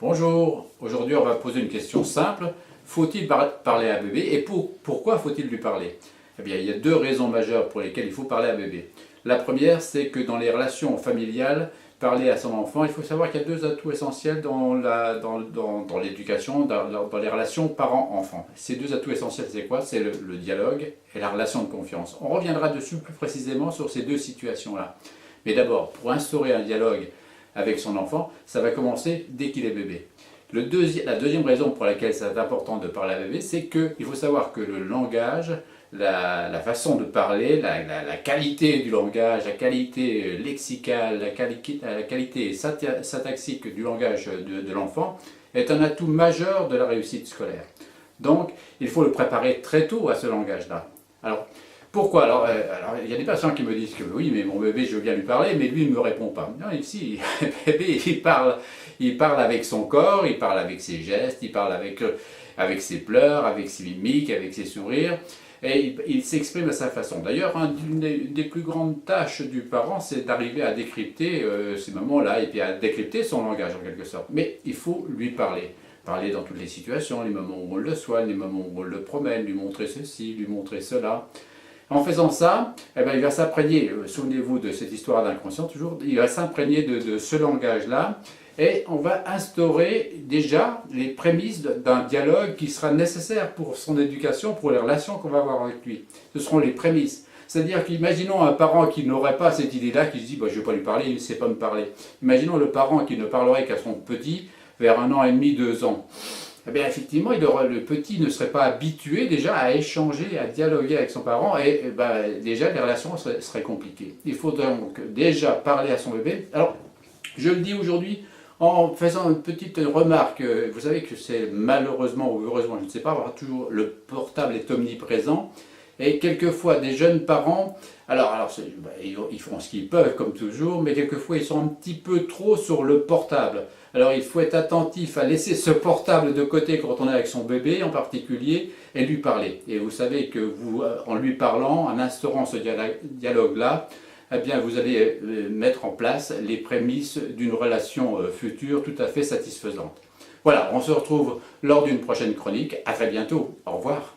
Bonjour, aujourd'hui on va poser une question simple. Faut-il parler à bébé et pourquoi faut-il lui parler? Eh bien, il y a deux raisons majeures pour lesquelles il faut parler à bébé. La première, c'est que dans les relations familiales, parler à son enfant, il faut savoir qu'il y a deux atouts essentiels dans l'éducation, dans les relations parents-enfants. Ces deux atouts essentiels, c'est quoi? C'est le dialogue et la relation de confiance. On reviendra dessus plus précisément sur ces deux situations-là. Mais d'abord, pour instaurer un dialogue avec son enfant, ça va commencer dès qu'il est bébé. La deuxième raison pour laquelle c'est important de parler à bébé, c'est qu'il faut savoir que le langage, la façon de parler, la qualité du langage, la qualité lexicale, la qualité syntaxique du langage de l'enfant est un atout majeur de la réussite scolaire. Donc, il faut le préparer très tôt à ce langage-là. Alors, pourquoi alors, il y a des patients qui me disent que oui, mais mon bébé, je veux bien lui parler, mais lui, il ne me répond pas. Non, ici, le bébé, il parle avec son corps, il parle avec ses gestes, il parle avec ses pleurs, avec ses mimiques, avec ses sourires, et il s'exprime à sa façon. D'ailleurs, une des plus grandes tâches du parent, c'est d'arriver à décrypter ces moments-là, et puis à décrypter son langage en quelque sorte. Mais il faut lui parler. Parler dans toutes les situations, les moments où on le soigne, les moments où on le promène, lui montrer ceci, lui montrer cela. En faisant ça, eh ben, il va s'imprégner, souvenez-vous de cette histoire d'inconscient toujours, il va s'imprégner de ce langage-là et on va instaurer déjà les prémices d'un dialogue qui sera nécessaire pour son éducation, pour les relations qu'on va avoir avec lui. Ce seront les prémices. C'est-à-dire qu'imaginons un parent qui n'aurait pas cette idée-là, qui se dit bah, « je ne vais pas lui parler, il ne sait pas me parler ». Imaginons le parent qui ne parlerait qu'à son petit vers 1 an et demi, 2 ans. Eh bien, effectivement, le petit ne serait pas habitué déjà à échanger, à dialoguer avec son parent et déjà les relations seraient compliquées. Il faut donc déjà parler à son bébé. Alors, je le dis aujourd'hui en faisant une petite remarque. Vous savez que c'est malheureusement ou heureusement, je ne sais pas, toujours le portable est omniprésent. Et quelquefois, des jeunes parents, ils font ce qu'ils peuvent comme toujours, mais quelquefois ils sont un petit peu trop sur le portable. Alors il faut être attentif à laisser ce portable de côté quand on est avec son bébé en particulier et lui parler. Et vous savez que vous, en lui parlant, en instaurant ce dialogue-là, eh bien vous allez mettre en place les prémices d'une relation future tout à fait satisfaisante. Voilà, on se retrouve lors d'une prochaine chronique. À très bientôt. Au revoir.